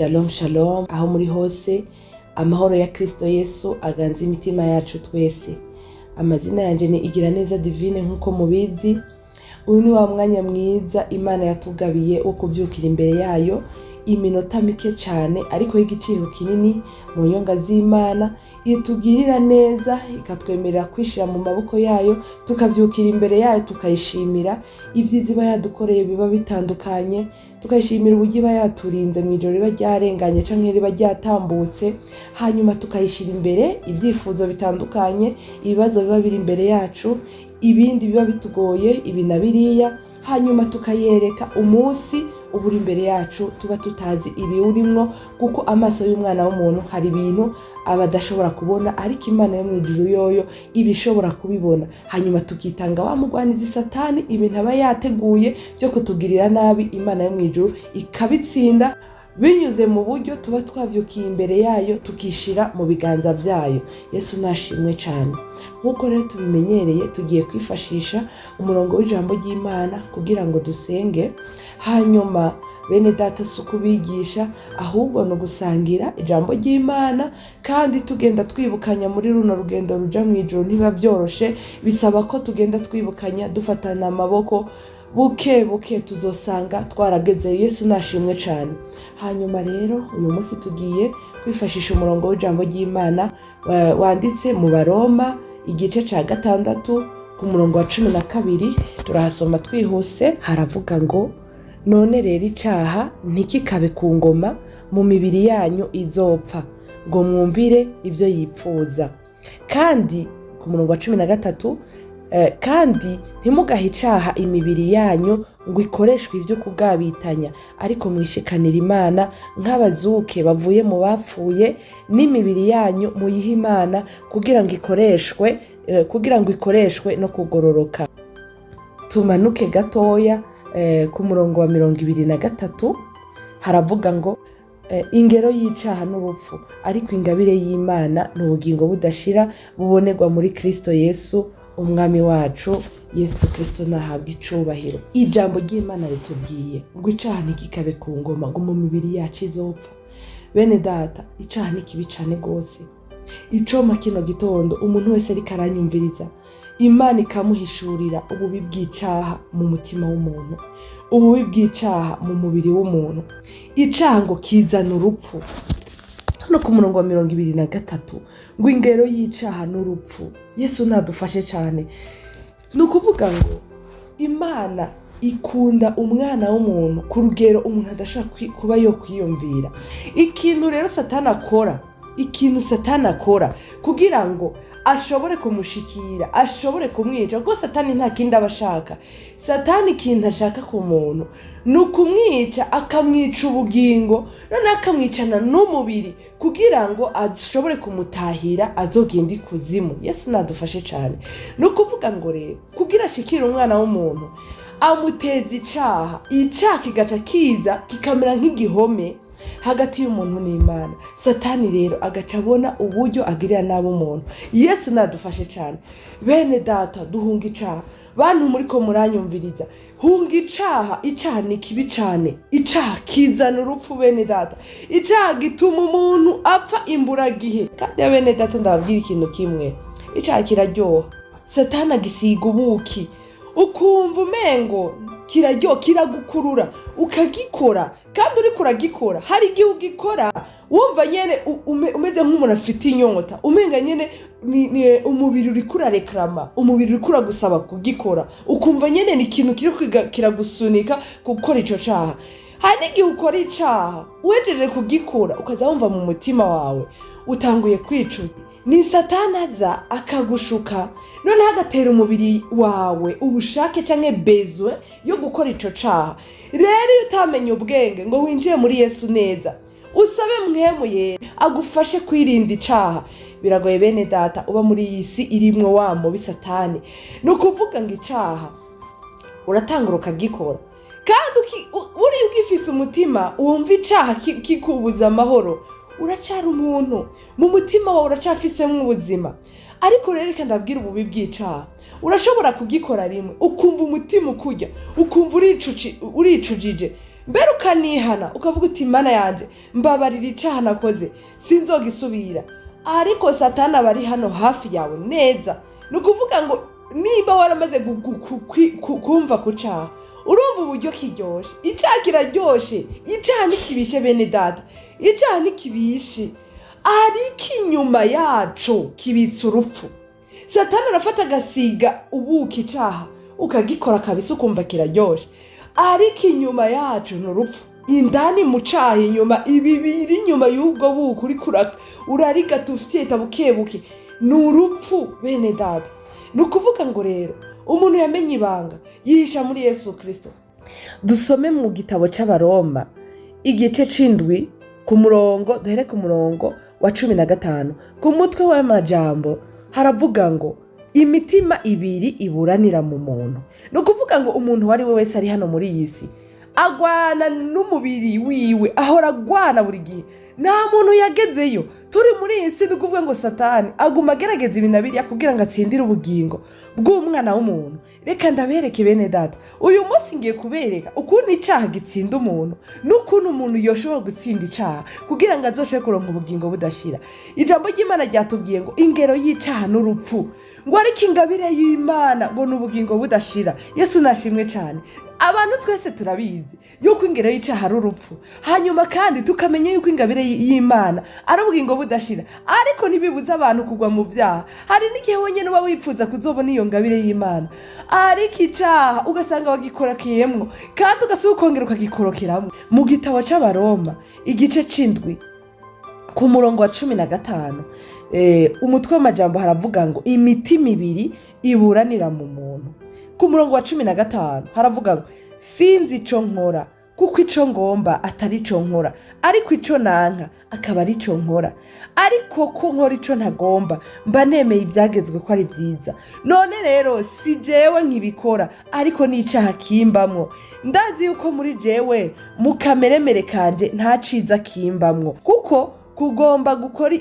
Shalom shalom aho muri hose, amahoro ya Kristo Yesu aganze imitima yacu twese. Amazina yanje ni Igiraneza Divine nkuko mubizi. Uyu ni wa mwanya mwiza Imana yatugabiye wo kuvyukira imbere yayo iminota mike cyane ariko y'igiciro kinini mu nyonga z'Imana, itugirira neza ikatwemerera kwishira mu maboko yayo, tukavyukira imbere yayo tukayishimira ivyiza iba yadukoreye biba bitandukanye, tukayishimira uburyo iba yaturinze mu ijoro riba ryarenganye canke riba ryatambutse, hanyuma tukayishira imbere ibyifuzo bitandukanye, ibibazo biba biri imbere yacu, ibindi biba bitugoye ibi na biriya, hanyuma tukayereka umunsi uburi imbere yacu tuba tutazi ibi urimwo, kuko amaso y'umwana w'umuntu hari ibintu abadashobora kubona, ariko Imana yo mwijuru yoyo ibishobora kubibona. Hanyuma tukitanga wa mugwanizi Satani ibintu aba yateguye byo kutugirira nabi, Imana yo mwijuru ikabitsinda binyuze mu buryo tuba twavyukiye imbere yayo tukishira mu biganza vyayo. Yesu nashimwe cyane. Nkuko rero tubimenyereye, tugiye kwifashisha umurongo w'ijambo ry'Imana kugira ngo dusenge. Hanyuma bene data sukubigisha, ahubwo no gusangira ijambo ry'Imana, kandi tugenda twibukanya muri runo rugendo ruja mu ijuru ntiba byoroshe, bisaba ko tugenda twibukanya dufatana amaboko, buke buke tuzosanga twarageze. Yesu nashimwe cyane. Hanyuma rero uyu munsi tugiye kwifashisha umurongo w'ijambo ry'Imana wanditse mu Baroma igice ca 6 ku murongo wa 12. Turahasoma twihuse. Haravuga ngo, none rero icaha ntikikabe ku ngoma mu mibiri yanyu izopfa, ngo mwumvire ivyo yipfuza. Kandi ku murongo wa 13, kandi ntimugahe icaha imibiri yanyu ngo ikoreshwe ivyo kugabitanya, ariko mwishikanira Imana nk'abazuke bavuye mu bapfuye, n'imibiri yanyu muyihe Imana kugira ngo ikoreshwe no kugororoka. Tumanuke gatoya ku murongo wa 23. Haravuga ngo, ingero y'icaha n'urupfu, ariko ingabire y'Imana n'ubugingo budashira bubonerwa muri Kristo Yesu umwami wacu. Yesu Kristo nahabwa icubahiro. Ijambo ry'Imana ritubwiye ngo icaha ntikikabe ku ngoma ngo mu mibiri yacu izopfa. Bene data, icaha ni kibi cane gose. Icoma kino gitondo umuntu wese ariko aranyumviriza, Imana ikamuhishurira ububi bw'icaha mu mutima w'umuntu, ububi bw'icaha mu mubiri w'umuntu. Icaha ngo kizana urupfu. Hano ku murongo wa 23 ngo ingero y'icaha n'urupfu. Yesu nadufashe cyane. Nukuvuga ngo Imana ikunda umwana w'umuntu ku rugero umuntu adashaka kuba yo kwiyumvira. Ikintu rero Satani akora kugira ngo ashobore kumushikira, ashobore kumwica, kuko Satani nta kindi abashaka. Satani ikintu ashaka ku muntu ni ukumwica, akamwica ubugingo, none akamwicana n'umubiri kugira ngo ashobore kumutahira azogenda ikuzimu. Yesu nadufashe cyane. Nukuvuga ngo rero kugira ashikire umwana w'umuntu amuteza icaha kigaca kiza kikamera nk'igihome hagati y'umuntu n'Imana. Satani rero agaca abona uburyo agirira nabo umuntu. Yesu nadufashe cyane. Bene data, duhunga icaha. Bantu muri ko muranyumviriza, hunga icaha. Icaha ni kibi cyane. Icaha kizana urupfu bene data. Icaha gituma umuntu apfa imburagihe. Kandi bene data, ndababwira ikintu kimwe, icaha kiraryoha. Satani agisiga ubuki, ukumva umengo kiraryo, kiragukurura ukagikora. Kandi uri kuragikora, hari igihe ugikora wumva nyene umeze nk'umuntu afite inyota, umenga nyene ni umubiri uri kurareklama, umubiri uri kuragusaba kugikora, ukumva nyene ni ikintu kiragusunika gukora ico caha. Hari n'igihe ukora icaha uwejeje kugikora ukaza wumva mu mutima wawe utanguye kwicuza. Ni Satani aza akagushuka, none agatera umubiri wawe ubushake canke bezwe yo gukora ico caha. Rero iyo utamenye ubwenge ngo winjiye muri Yesu neza, usabe Mpwemu Yera agufashe kwirinda icaha, biragoye bene data uba muri iyi si irimwo wa mubi Satani. Nukuvuga ngo icaha uratangura ukagikora, kandi uri ugifise umutima wumva icaha kikubuza amahoro, uracara umuntu mu mutima wawe uracafisemo ubuzima. Ariko rero reka ndabwira ububi bw'icaha. Urashobora kugikora rimwe ukumva umutima ukujya, ukumva uricujije, mbere ukanihana ukavuga uti Mana yanje mbabarira icaha nakoze sinzogisubira, ariko Satani aba ari hano hafi yawe neza. Ni ukuvuga ngo niba waramaze kumva ku caha, urumva uburyo kiryoshe. Icaha kiraryoshe, icaha ntikibishe bene data, icaha ntikibishe, ariko inyuma yaco kibitse urupfu. Satani arafata agasiga ubuki icaha ukagikora kabisa ukumva kiraryoshe, ariko inyuma yacu ni urupfu. Indani mu caha inyuma, ibibiri inyuma y'ubwo buki uriko urarigata ufyeta bukebuke, ni urupfu bene data. Ni ukuvuga ngo rero umuntu yamenye ibanga yihisha muri Yesu Kristo. Dusome mu gitabo c'Abaroma igice c'indwi duhere ku murongo wa 15 ku mutwe w'amajambo haravuga ngo imitima ibiri iburanira mu muntu. Ni ukuvuga ngo umuntu wari we wese ari hano muri iyi si agwana n'umubiri wiwe, ahora agwana buri gihe. Nta muntu yagezeyo. Turi muri iyi si, ni ukuvuga ngo Satani aguma agerageza ibintu abiriya kugira ngo atsindire ubugingo bw'umwana w'umuntu. Reka ndabereke bene data, uyu munsi ngiye kubereka ukuntu icaha gitsinda umuntu n'ukuntu umuntu yoshobora gutsinda icaha kugira ngo azoshobore kuronka ubugingo budashira. Ijambo ry'Imana ryatubwiye ngo ingero y'icaha n'urupfu, ngo ariko ingabire y'Imana ngo n'ubugingo budashira. Yesu nashimwe cyane. Abantu twese turabizi yuko ingero y'icaha ari urupfu, hanyuma kandi tukamenya yuko ingabire y'Imana ari ubugingo budashira, ariko ntibibuza abantu kugwa mu byaha. Hari n'igihe wenyine uba wifuza kuzobona iyo ngabire y'Imana, ariko icaha ugasanga wagikorakiyemwo kandi ugasubira ukongera ukagikorokeramo. Mu gitabo c'Abaroma igice c'indwi ku murongo wa 15 umutwe w'amajambo haravuga ngo imitima ibiri iburanira mu muntu. Ku murongo wa 15 haravuga ngo sinzi ico nkora, kuko ico ngomba atari ico nkora, ariko ico nanka akaba ari ico nkora. Ariko ko nkora ico ntagomba, mba nemeye ivyagezwe ko ari vyiza. None rero si jewe nkibikora, ariko n'icaha kimbamwo. Ndazi yuko muri jewe mu kameremere kanje nta ciza kimbamwo, kuko kugomba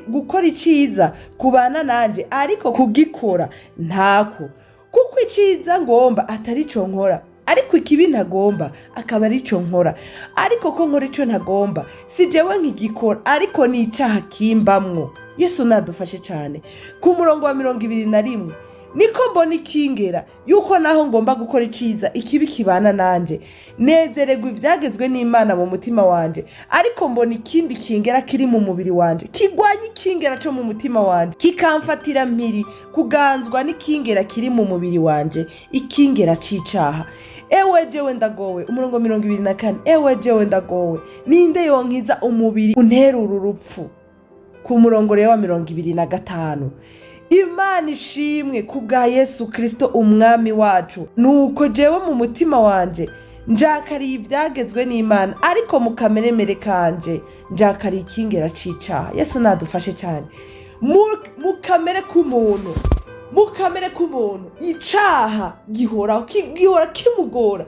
gukora iciza kubana nanje, ariko kugikora ntako. Kuko iciza ngomba atari ico nkora, ariko ikibi ntagomba akaba ari ico nkora. Ariko ko nkora ico ntagomba, si jewe nkigikora, ariko n'icaha kimbamwo. Yesu nadufashe cyane. Ku murongo wa 21 niko mbona ikingera yuko naho ngomba gukora iciza ikibi kibana nanje. Nezererwa ivyagezwe n'Imana mu mutima wanje, ariko mbona ikindi kingera kiri mu mubiri wanje kigwanya ikingera cyo mu mutima wanje, kikamfatira mpiri kuganzwa n'ikingera kiri mu mubiri wanje, ikingera c'icaha. Ewe jewe ndagowe. Umurongo 24 ewe jewe ndagowe, ninde yonkiza umubiri unterura urupfu. Ku murongo rero wa 25 Imana ishimwe kubwa Yesu Kristo umwami wacu. Nuko jewe mu mutima wanje njakariye ivyagezwe n'Imana, ariko mu kameremere kanje njakariye ikingera c'icaha. Yesu nadufashe cyane. Mu kamere k'umuntu icaha gihora kimugora.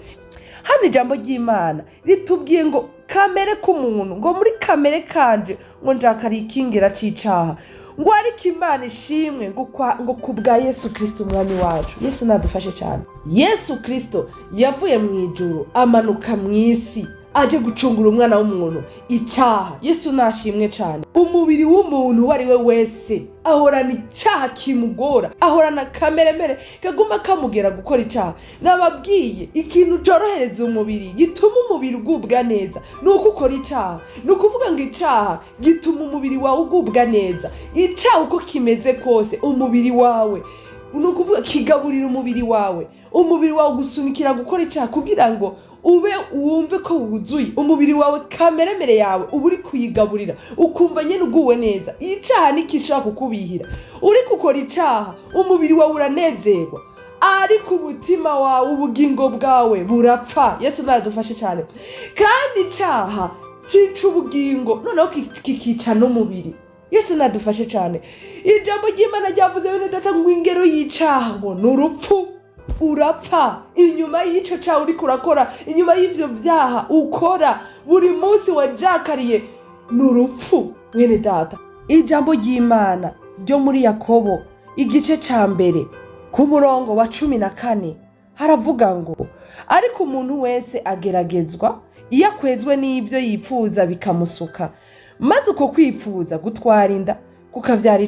Hano ijambo ry'Imana ritubwiye ngo kamere k'umuntu, ngo muri kamere kanje ngo njakariye ikingera c'icaha. Ngo ariko Imana ishimwe ngo kubwa Yesu Kristo umwami wacu. Yesu nadufashe cyane. Yesu Kristo yavuye mu ijuru amanuka mu isi aje gucungura umwana w'umuntu icaha. Yesu nashimwe cyane. Umubiri w'umuntu wari we wese ahorana icaha kimugora, ahorana kameremere kaguma kamugera gukora icaha. Nababwiye ikintu cyorohereza umubiri gituma umubiri ugubwa neza nuko ukora icaha. Nukuvuga ngo icaha gituma umubiri wawe ugubwa neza. Icaha uko kimeze kose umubiri wawe nukuvuga kigaburira umubiri wawe gusunikira gukora icaha kugira ngo ube wumve ko wuzuye. Umubiri wawe kameremere yawe uba uri kuyigaburira ukumva nyene uguwe neza. Icaha nikishaka kukubihira. Uri gukora icaha umubiri wawe uranezerwa, ariko umutima wawe ubugingo bwawe burapfa. Yesu nadufashe cyane. Kandi icaha cica ubugingo noneho kikica n'umubiri. Yesu nadufashe cyane. Ijambo ry'Imana ryavuze bene data ngo ingero y'icaha ngo n'urupfu. Urapfa inyuma y'ico caha uri kurakora, inyuma y'ivyo vyaha ukora buri munsi wajakariye n'urupfu bene data. Ijambo ry'Imana ryo muri Yakobo igice ca mbere ku murongo wa 14 haravuga ngo ariko umuntu wese ageragezwa iyo akwezwe n'ibyo yifuza bikamusuka, maze uko kwifuza gutwara inda kukavyara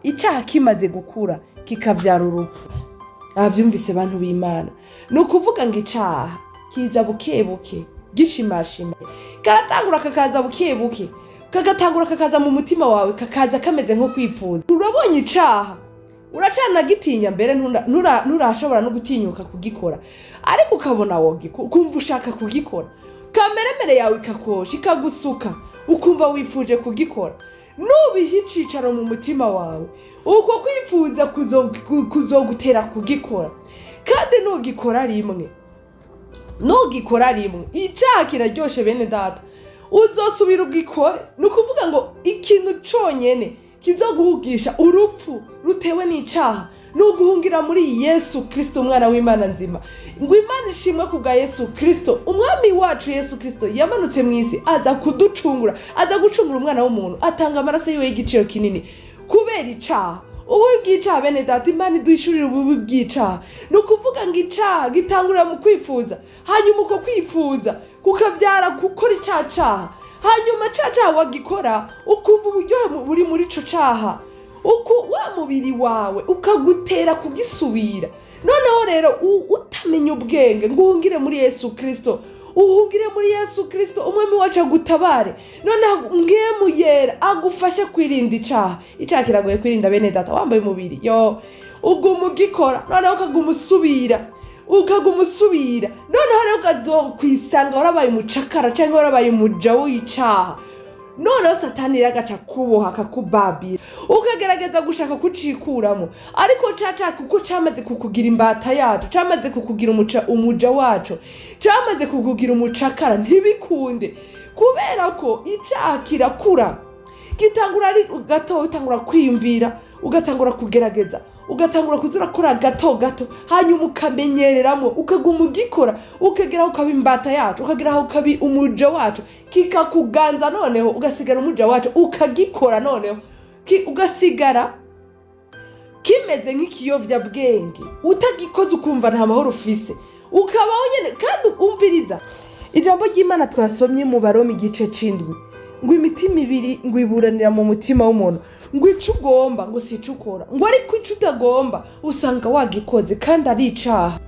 icaha kimaze gukura kikavyara urupfu. Abyumvise bantu b'Imana, ni ukuvuga ngo icaha kiza bukebuke gishimashima, karatangura kakaza bukebuke, kagatangura kakaza mu mutima wawe, kakaza kameze nko kwifuza. Urabonye icaha uracana gitinya, mbere nturashobora no gutinyuka kugikora, ariko ukabona ukumva ushaka kugikora, kameremere yawe ikakosha ikagusuka, ukumva wifuje kugikora. Nubiha icicaro mu mutima wawe, uko kwifuza kuzogutera kugikora. Kandi nugikora rimwe icaha kiraryoshe bene data, uzosubira ugikore. Ni ukuvuga ngo ikintu conyene kizoguhugisha urupfu rutewe n'icaha nuguhungira muri Yesu Kristo, umwana w'Imana nzima. Ngo Imana ishimwe kubwa Yesu Kristo, umwami wacu Yesu Kristo yamanutse mw'isi aza kuducungura, aza gucungura umwana w'umuntu, atanga amaraso yiwe y'igiciro kinini kubera icaha. Ububi bw'icaha bene data, Imana iduhishurira ububi bw'icaha. Ni ukuvuga ngo icaha gitangurira mu kwifuza, hanyuma uko kwifuza kukavyara gukora icaha, hanyuma caha wagikora ukumva uburyohe buri muri ico caha, uko wa mubiri wawe ukagutera kugisubira. Noneho rero utamenya ubwenge ngo uhungire muri Yesu Kristo, uhungire muri Yesu Kristo, umwami wacu agutabare. Noneho mwemu yera agufashe kwirinda icaha. Icaha kiragoye kwirinda bene data, wambaye umubiri uguma ugikora, noneho ukaguma usubira, noneho rero ukazokwisanga warabaye umucakara cyangwa warabaye umuja w'icaha. Noneho Satani agaca kuboha akakubabira, ukagerageza gushaka kucikuramo, ariko caca kuko camaze kukugira imbata yacu, camaze kukugira umuja wacu, camaze kukugira umucakara, ntibikunde. Kubera ko icaha kirakura, gitangura ari gato, utangura kwiyumvira, ugatangura kugerageza, ugatangura kuzura kora gato, hanyuma ukamenyereramo, ukaguma ugikora, ukageraho ukaba imbata yacu, ukageraho ukabi umuja wacu, kikakuganza. Noneho ugasigara umuja wacu ukagikora, noneho ugasigara kimeze nk'ikiyovya bwenge, utagikoze ukumva nta mahoro ufise, ukabaho nyene. Kandi umviriza ijambo ry'Imana twasomye mu Baroma igice c'indwi, ngo imitima ibiri ngo iburanira mu mutima w'umuntu, ngo ico ugomba ngo sico ukora, ngo ariko ico utagomba usanga wagikoze kandi ari icaha.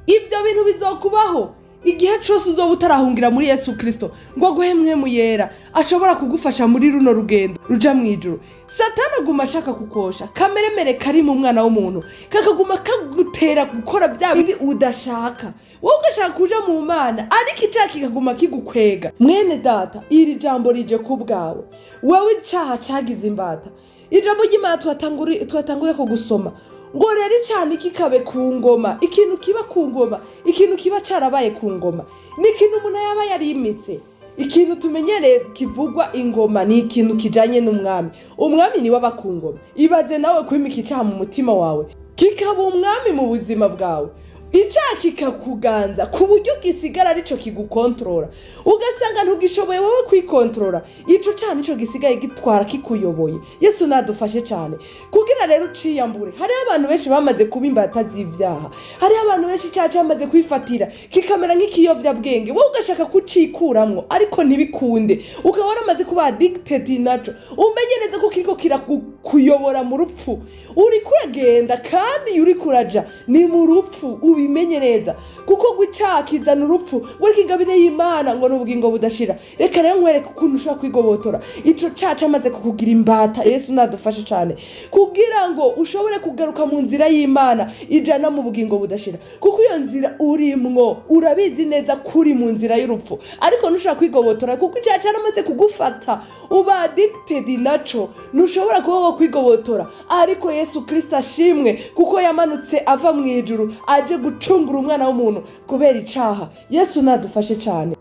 Ivyo bintu bizokubaho igihe cose uzoba utarahungira muri Yesu Kristo, ngo aguhe mwemu yera ashobora kugufasha muri runo rugendo ruja mw'ijuru. Satani aguma ashaka kukosha, kameremere kari mu mwana w'umuntu kakaguma kagutera gukora vya bindi udashaka, wowe ugashaka kuja mu Mana, ariko icaha kikaguma kigukwega. Mwene data, iri jambo rije ku bwawe, wewe icaha cagize imbata. Ijambo ry'Imana twatanguye ko gusoma ngo rero icana kikabe ku ngoma, ikintu kiba ku ngoma, ikintu kiba carabaye ku ngoma ni ikintu umuntu yaba yarimitse. Ikintu tumenyereye kivugwa ingoma ni ikintu kijanye n'umwami. Umwami ni waba ku ngoma. Ibaze nawe kwimika icaha mu mutima wawe kikaba umwami mu buzima bwawe, icaha kikakuganza ku buryo gisigara arico kigukontrola, ugasanga ntugishoboye wowe kwikontrola. Ico caha nico gisigaye gitwara kikuyoboye. Yesu nadufashe cyane kugira rero uciyambure. Hari abantu benshi bamaze kuba imbata z'ivyaha, hari abantu benshi icaha cyamaze kwifatira kikamera nk'ikiyovya bwenge, wowe ugashaka kucikuramwo ariko ntibikunde, ukaba waramaze kuba addicted naco. Umenye neza ko kiriko kirakuyobora mu rupfu, uri kuragenda kandi uri kuraja ni mu rupfu. Ubimenye neza kuko gwicaha kizana urupfu, buri kigabire y'Imana ngo n'ubugingo budashira. Reka rero nkwereke ukuntu ushobora kwigobotora ico caha camaze kukugira imbata. Yesu nadufashe cyane kugira ngo ushobore kugaruka mu nzira y'Imana ijana mu bugingo budashira, kuko iyo nzira urimwo urabizi neza kuri mu nzira y'urupfu, ariko ntushobora kwigobotora kuko icaha caramaze kugufata, uba addicted naco, ntushobora kuba wo kwigobotora. Ariko Yesu Kristo ashimwe kuko yamanutse ava mu ijuru aje gucungura umwana w'umuntu kubera icaha. Yesu nadufashe cyane.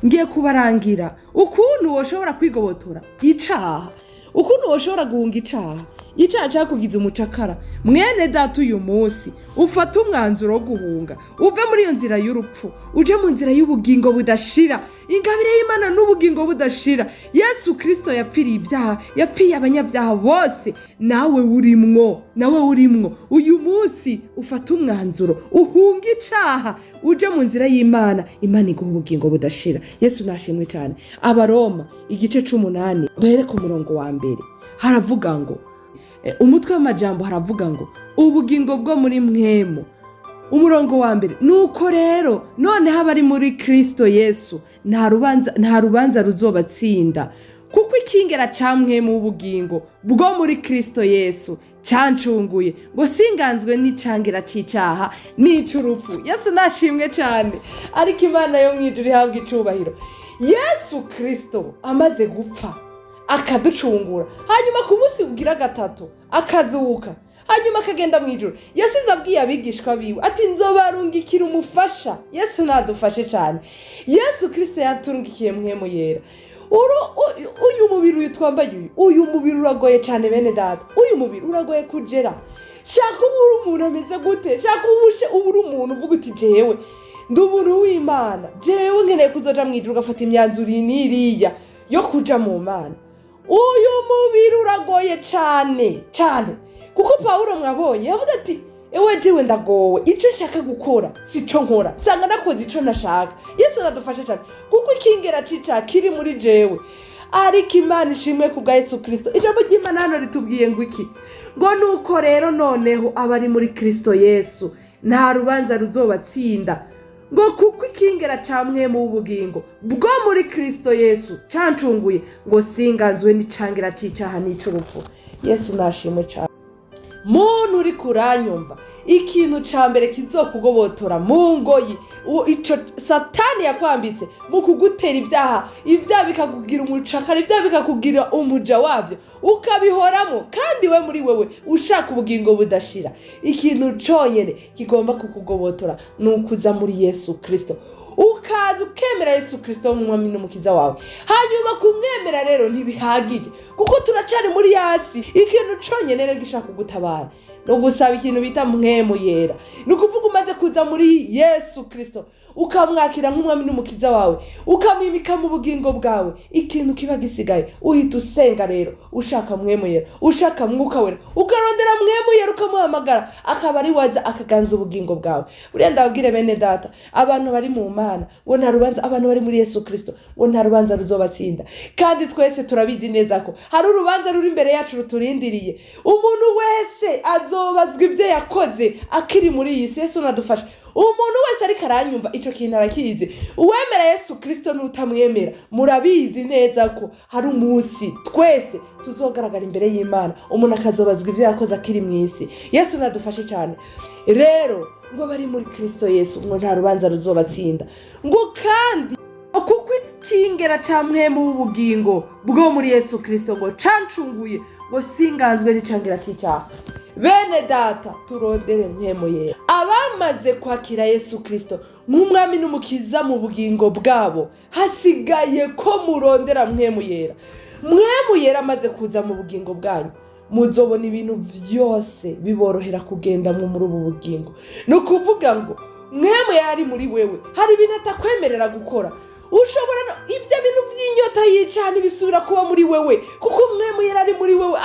Ngiye kubarangira ukuntu woshobora kwigobotora icaha, ukuntu woshobora guhunga icaha. icaha cakugize umucakara, mwene data uyu munsi ufata umwanzuro wo guhunga uve muri iyo nzira y'urupfu uje mu nzira y'ubugingo budashira, ingabire y'Imana n'ubugingo budashira. Yesu Kristo yapfiriye ibyaha, yapfiye abanyabyaha bose, nawe urimwo uyu munsi ufata umwanzuro uhunga icaha uje mu nzira y'Imana, Imana iguha ubugingo budashira. Yesu nashimwe cyane. Abaroma igice 8 duhere ku murongo wa mbere haravuga ngo, umutwe w'amajambo haravuga ngo ubugingo bwo muri mwemu. Umurongo wa mbere, nuko rero noneho abari muri Kristo Yesu nta rubanza ruzobatsinda, kuko ikingera ca mwemu w'ubugingo bwo muri Kristo Yesu cancunguye ngo singanzwe n'icangera c'icaha n'ic'urupfu. Yesu nashimwe cyane. Ariko Imana yo mwijuru ihabwa icubahiro. Yesu Kristo amaze gupfa akaducungura, hanyuma ku munsi ugira gatatu akazuka, hanyuma akagenda mu ijuru, yasize abwiye abigishwa biwe ati nzobarungikira umufasha. Yesu nadufashe cyane. Yesu Kristo yaturungikiye mwemu yera. Uyu mubiri uyu twambaye uyu mubiri uragoye cyane bene data, uyu mubiri uragoye kugera. Shaka ubura umuntu ameze gute, shaka ubura umuntu uvuga uti jewe ndi umuntu w'Imana, jewe nkeneye kuzoja mu ijuru ugafata imyanzuro n'iriya yo kuja mu Mana. Uyu mubiri uragoye cyane kuko Pawulo mwabonye yavuze ati ewe jewe ndagowe, ico nshaka gukora sico nkora, sanga nakoze ico nashaka. Yesu nadufashe cyane kuko ikingera cica kiri muri jewe. Ariko Imana ishimwe ku bwa Yesu Kristo. Ijambo ry'Imana hano ritubwiye ngo iki? Ngo nuko rero noneho abari muri Kristo Yesu nta rubanza ruzobatsinda, ngo kuko ikingera ca mwemu w'ubugingo bwo muri Kristo Yesu cancunguye ngo singanzwe n'icangera c'icaha n'ic'urupfu. Yesu nashimwe cyane. Muntu uri kuranyumva, ikintu ca mbere kizokugobotora mu ngoyi ico Satani yakwambitse mu kugutera ibyaha bikakugira umucakara, ibyaha bikakugira umuja wavyo ukabihoramo, kandi we muri wewe ushaka ubugingo budashira, ikintu conyene kigomba kukugobotora nukuza muri Yesu Kristo, ukaza ukemera Yesu Kristo w'umwami n'umukiza wawe. Hanyuma kumwemera rero ntibihagije kuko turacari muri yasi. Ikintu conyene rero gishaka kugutabara no gusaba ikintu bita mwemu yera, nukuvuga umaze kuza muri Yesu Kristo ukamwakira nk'umwami n'umukiza wawe, ukamimika mu bugingo bwawe, ikintu kiba gisigaye uhita usenga rero ushaka mwemu yera, ushaka mwuka wera, ukarondera mwemu yera ukamuhamagara akaba ari waza akaganza ubugingo bwawe. Buriya ndabwire bene data, abantu bari mu Mana ngo nta rubanza, abantu bari muri Yesu Kristo ngo nta rubanza ruzobatsinda, kandi twese turabizi neza ko hari urubanza ruri imbere yacu ruturindiriye. Umuntu wese azobazwa ibyo yakoze akiri muri iyi si. Yesu nadufashe. Umuntu wese ariko aranyumva ico kintu arakizi. Uwemera Yesu Kristo n'utamwemera murabizi neza ko hari umunsi twese tuzogaragara imbere y'Imana, umuntu akazobazwa ibyo yakoze akiri mu isi. Yesu nadufashe cyane. Rero ngo bari muri Kristo Yesu ngo nta rubanza ruzobatsinda, ngo kandi kuko ikingera ca mwemu w'ubugingo bwo muri Yesu Kristo ngo cancunguye ngo singanzwe n'icangera c'icaha. Bene data turondere mwemu yera. Abamaze kwakira Yesu Kristo nk'umwami n'umukiza mu bugingo bwabo, hasigaye ko murondera mwemu yera. Mwemu yera amaze kuza mu bugingo bwanyu, muzobona ibintu vyose biborohera kugenda muri ubu bugingo. Nukuvuga ngo mwemu yari muri wewe, hari ibintu atakwemerera gukora. Ushobora ibyo bintu by'inyota y'icana bisubira kuba muri wewe kuko mwemu yera ari muri wewe,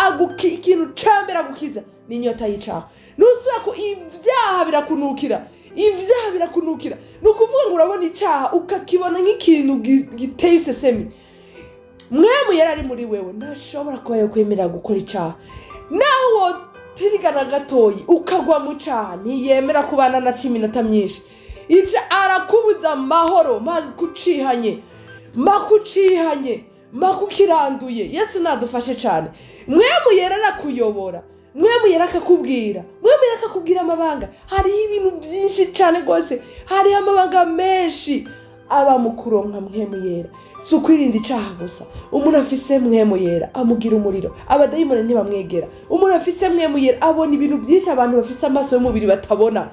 ikintu cambera gukiza n'inyota y'icana. Nusubira ko ibyaha birakunukira, nukuvuga ngo urabona icaha ukakibona nk'ikintu giteye isesemi. Mwemu yera ari muri wewe ntashobora kuba yakwemerera gukora icaha, naho tirigana gatoyi ukagwa mu caha ntiyemera kubana na 10 minota myinshi. Ica arakubuza amahoro makukiranduye. Yesu nadufashe cyane. Mwemu yera arakuyobora, mwemu yera akakubwira, mwemu yera akakubwira amabanga. Hari ibintu byinshi cyane rwose, hari amabanga menshi aba mukuronka mwemu yera. Si ukwirinda icaha gusa. Umuntu afise mwemu yera amugira umuriro, abadayimoni ntibamwegera. Umuntu afise mwemu yera abona ibintu byinshi abantu bafise amaso y'umubiri batabona.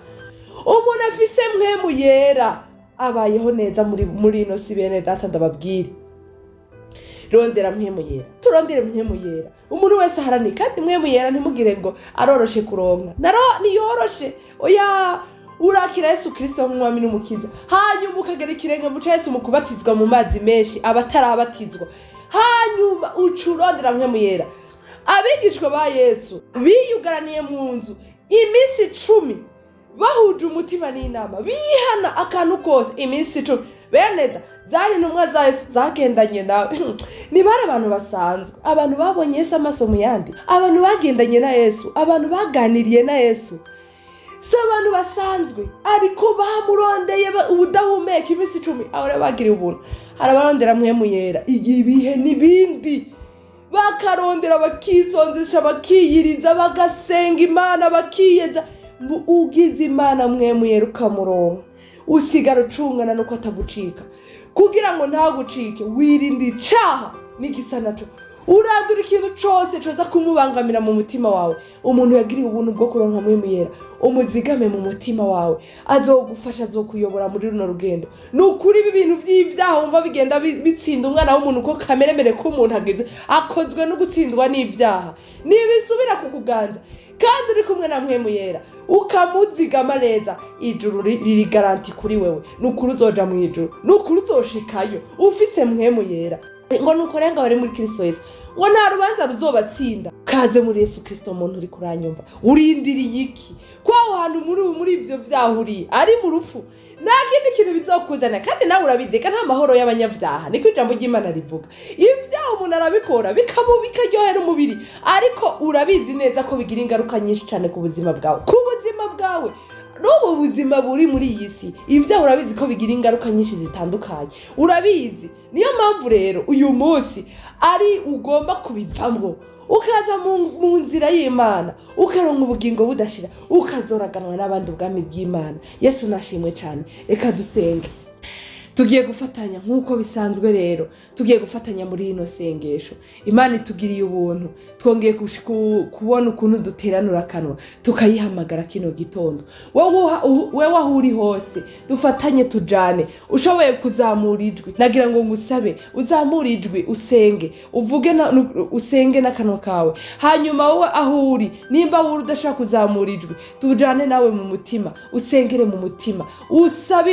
Umuntu afise mwemu yera abayeho neza muri ino si bene data ndababwire. rondera mpwemu yera, turondere mpwemu yera. Umuntu wese aharani kandi mpwemu yera ntimugire ngo aroroshe kuronka, niyoroshe. Oya, urakira Yesu Kristo nk'umwami n'umukiza, hanyuma ukagera ikirenge mu ca Yesu mu kubatizwa mu mazi menshi abatarabatizwa, hanyuma ucurondera mpwemu yera. Abigishwa ba Yesu biyugaraniye mu nzu iminsi 10 bahuje umutima n'inama, bihana akantu kose iminsi 10. Beneda zari intumwa za Yesu zagendanye nawe nibari abantu basanzwe, abantu babonye Yesu amaso mu yandi, abantu bagendanye na Yesu, abantu baganiriye na Yesu, si abantu basanzwe ariko bamurondeye ubudahumeka iminsi 10. Ahora bagiriye ubuntu, harabarondera mpwemu yera ibihe n'ibindi, bakarondera bakisonzesha, bakiyiriza, bagasenga Imana, bakiyeza. Ugize Imana mpwemu yera ukamuronka, usigara ucungana nuko atagucika. Kugira ngo ntagucike wirinde icaha n'igisa naco, urandura ikintu cose coza kumubangamira mu mutima wawe. Umuntu yagiriye ubuntu bwo kuronka mpwemu yera, umuzigame mu mutima wawe, azogufasha, azokuyobora muri runo rugendo. Nukuri ibi bintu vy'ivyaha wumva bigenda bitsinda umwana w'umuntu ko kameremere ko umuntu akozwe no gutsindwa n'ivyaha, nibisubira kukuganza. Kandi uri kumwe na mpwemu yera ukamuzigama neza, ijuru riri garanti kuri wewe. Nukuri uzoja mu ijuru, nukuri uzoshikayo ufise mpwemu yera. Ngo nukorenga bari muri Kristo Yesu, ngo nta rubanza ruzobatsinda. Kaze muri Yesu Kristo, muntu uri kuranyumva, urindiriye iki? Kwaho hantu muri ivyo vyahuriye ari mu rufu, nta kindi kintu bizokuzana. Kandi nawe urabizeka nta mahoro y'abanyavyaha, niko ijambo ry'Imana rivuga. Ivyaha umuntu arabikora bikaryohera umubiri, ariko urabizi neza ko bigira ingaruka nyinshi cyane ku buzima bwawe, n'ubu buzima buri muri iyi si. Ivyaha urabizi ko bigira ingaruka nyinshi zitandukanye, urabizi. Niyo mpamvu rero uyu munsi ari ugomba kubivamwo, ukaza mu nzira y'Imana, ukaronka ubugingo budashira, ukazoraganwa n'abandi ubwami bw'Imana. Yesu nashimwe cyane. Reka dusenge. Tugiye gufatanya nk'uko bisanzwe rero, tugiye gufatanya muri ino sengesho. Imana itugiriye ubuntu, twongeye kubona ukuntu duteranura kanwa tukayihamagara kino gitondo. Wewe aho uri hose dufatanye tujane. Ushoboye kuzamura ijwi, nagira ngo ngusabe uzamura ijwi, usenge, usenge n'akanwa kawe. Hanyuma wowe aho uri, nimba uri udashaka kuzamura ijwi, tujane nawe mu mutima, usengere mu mutima, usaba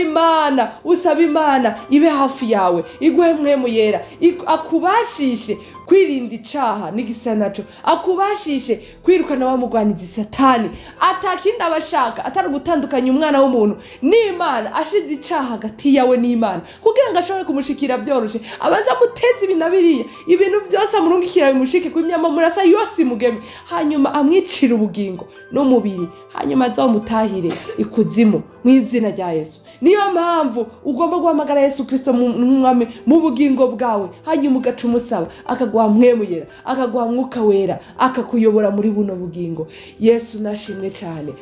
Imana ibe hafi yawe, iguhe mpwemu yera, akubashishe kwirinda icaha n'igisa naco, akubashishe kwirukana wa mugwanizi Satani. Atakindi abashaka atari gutandukanya umwana w'umuntu n'Imana, ashize icaha hagati yawe n'Imana kugira ngo ashobore kumushikira byoroshe. Abanza muteze ibinabiriye, ibintu byose amurungikira bimushike kw'imyama murasa yose mugeme, hanyuma amwicira ubugingo n'umubiri, hanyuma azamutahire ikuzimu mu izina rya Yesu. Niyo mpamvu ugomba guhamagara Yesu Kristo mwami mu bugingo bwawe, hanyuma ugaca umusaba, akaguha mpwemu yera, akaguha mwuka wera, akakuyobora muri buno bugingo. Yesu nashimwe cyane.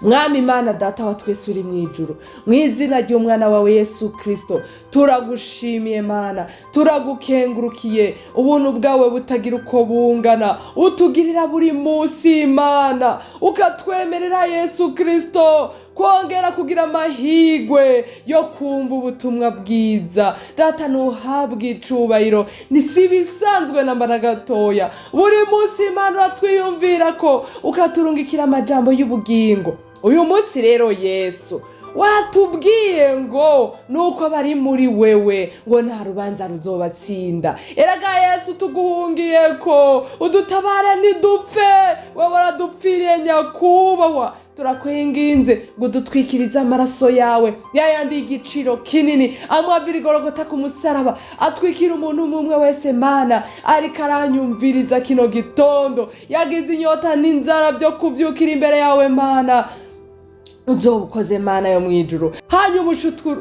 Mwami Imana Data wa twese uri mu ijuru, mu izina ry'umwana wawe Yesu Kristo, turagushimiye Mana, turagukengurukiye ubuntu bwawe butagira uko bungana utugirira buri munsi Imana, ukatwemerera Yesu Kristo kongera kugira amahigwe yo kumva ubutumwa bwiza. Data nuhabwe icubahiro, nisibisanzwe nambara gatoya. Buri munsi Imana uratwiyumvira ko ukaturungikira amajambo y'ubugingo. Uyu munsi rero Yesu watubwiye ngo nuko bari muri wewe ngo nta rubanza ruzobatsinda. Eraga Yesu tuguhungiye ko udutabara nidupfe, wowe waradupfiriye nyakubahwa. Turakwinginze ngo dutwikirize amaraso yawe yayandi y'igiciro kinini, amwavira igorogota ku musaraba, atwikira umuntu umwe wese Mana ariko aranyumviriza kino gitondo, yagize inyota n'inzara byo kuvyukira imbere yawe Mana. Uzobukoze Mana yo mwijuru, hanyuma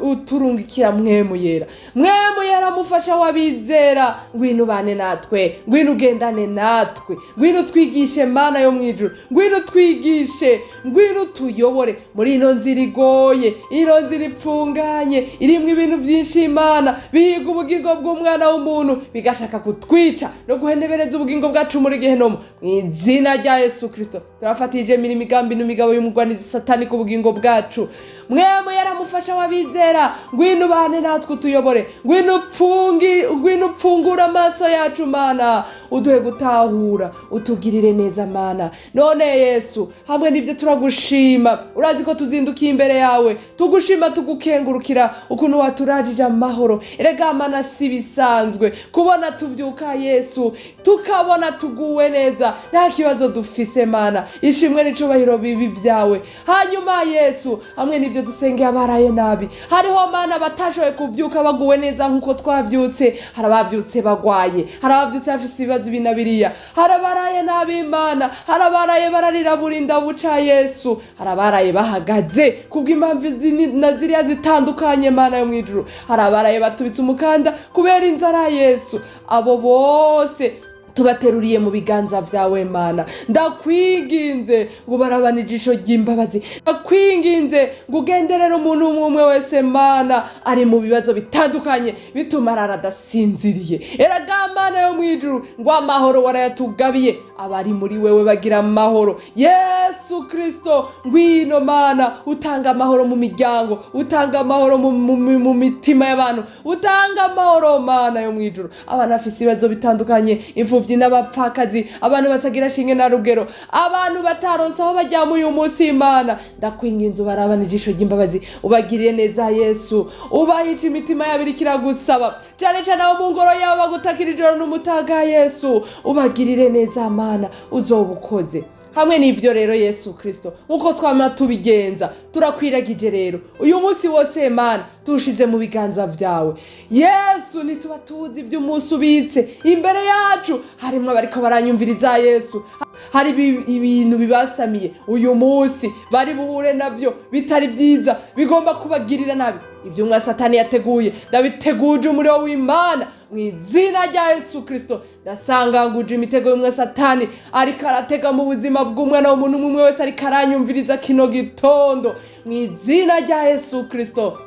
uturungikira mpwemu yera. Mpwemu yera mufasha wabizera, ngwino bane natwe, ngwino ugendane natwe, ngwino twigishe Mana yo mwijuru, ngwino twigishe, ngwino tuyobore muri ino nzira igoye, ino nzira ipfunganye irimwe ibintu byinshi Imana bihiga ubugingo bw'umwana w'umuntu, bigashaka kutwica no guhenebereza ubugingo bwacu muri Gehinomu. Mu izina rya Yesu Kristo turafatije imigambi n'imigabo y'umugwanizi Satani ku ubugingo bwacu. Mwemu yaramufasha wabizera, ngwino ubane natwe utuyobore, ngwino upfungura amaso yacu Mana, uduhe gutahura, utugirire neza Mana. None Yesu, hamwe n'ivyo turagushima, urazi ko tuzindukiye imbere yawe, tugushima tugukengurukira ukuntu waturajije amahoro. Erega Mana si bisanzwe kubona tuvyuka Yesu, tukabona tuguwe neza, nta kibazo dufise Mana. Ishimwe n'icubahiro bibi vyawe. Hanyuma Yesu, hamwe n'ivyo dusengeye abaraye nabi, hariho Mana batashoboye kuvyuka baguwe neza nkuko twavyutse. Hari abavyutse bagwaye, hari abavyutse bafise ibibazo binabiriya, hari abaraye nabi Mana, hari abaraye bararira burinda buca Yesu, hari abaraye bahagaze kubw'impamvu na ziriya zitandukanye Mana yo mwijuru, hari abaraye batubitse umukanda kubera inzara Yesu. Abo bose tubateruriye mu biganza vyawe Mana. Ndakwinginze ngo barabana ijisho ry'imbabazi, ndakwinginze ngo ugenderere umuntu umwe wese Mana ari mu bibazo bitandukanye bituma aradasinziriye. Erega Mana yo mwijuru, ngo amahoro warayatugabiye, abari muri wewe bagira amahoro. Yesu Kristo, ngwino Mana, utanga amahoro mu miryango, utanga amahoro mu mitima y'abantu, utanga amahoro Mana yo mwijuru. Abana bafise ibibazo bitandukanye, imfuvyi n'abapfakazi, abantu batagira shinge na rugero, abantu bataronse aho bajya mu uyu munsi Mana, ndakwinginze barabana ijisho ry'imbabazi, ubagiriye neza Yesu, ubahica imitima yabo kiragusaba cyane cyane abo mu ngoro yabo bagutakira ijoro n'umutaga Yesu, ubagirire neza Mana, uzobukoze. Hamwe n'ivyo rero Yesu Kristo, nkuko twama tubigenza, turakwiragije rero uyu munsi wose Mana, tushize mu biganza vyawe Yesu. Nituba tuzi ivyo umunsi ubitse imbere yacu, harimwo abariko baranyumviriza Yesu, hari ibintu bibasamiye uyu munsi bari buhure navyo bitari vyiza, bigomba kubagirira nabi. Ivyo umwa Satani yateguye, ndabiteguje umuriro w'Imana mw'izina rya Yesu Kristo. Ndasanganguje imitego y'umwa Satani ariko aratega mu buzima bw'umwana w'umuntu umwe wese ariko aranyumviriza kino gitondo, mw'izina rya Yesu Kristo.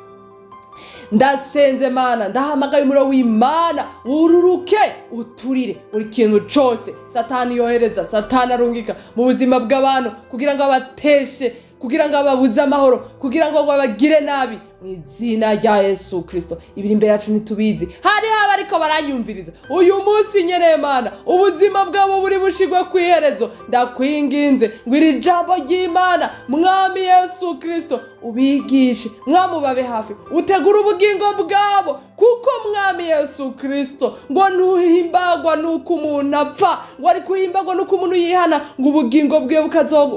Ndasenze Mana, ndahamagaye umuriro w'Imana ururuke uturire buri kintu cose Satani yohereza, Satani arungika mu buzima bw'abantu kugira ngo abateshe, kugira ngo ababuze amahoro, kugira ngo babagire nabi, mw'izina rya Yesu Kristo. Ibiri imbere yacu ntitubizi, hari haba ariko baranyumviriza uyu munsi nyene Mana, ubuzima bwabo buri bushigwe kwiherezo. Ndakwinginze ngo iri jambo ry'Imana Mwami Yesu Kristo ubigishe, Mwami ubabe hafi, utegura ubugingo bwabo, kuko Mwami Yesu Kristo ngo ntuhimbagwa nuko umuntu apfa, ngo ari kuhimbagwa nuko umuntu yihana, ngo ubugingo bwe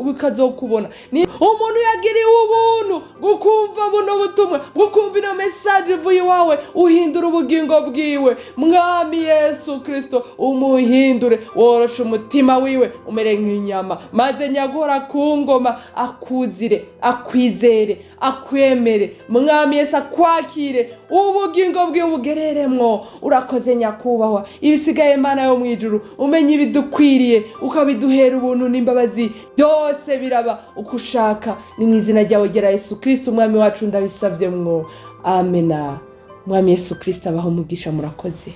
bukazokubona. Ni umuntu yagiriwe ubuntu gukumva buno butumwa, gukumva ino message ivuye iwawe, uhindura ubugingo bwiwe Mwami Yesu Kristo, umuhindure, worosha umutima wiwe umere nk'inyama, maze nyagora ku ngoma akuzire, akwizere, akwemere Mwami Yesu, akwakire, ubugingo bwiwe bugereremwo. Urakoze nyakubahwa, ibisigaye Mana yo mwijuru, umenye ibidukwiriye, ukabiduhera ubuntu n'imbabazi, byose biraba uko ushaka. Ni mw'izina ryawe ryera Yesu Kristo umwami wacu ndabisavye mwo, amena. Mwami Yesu Kristo abaho umugisha, murakoze.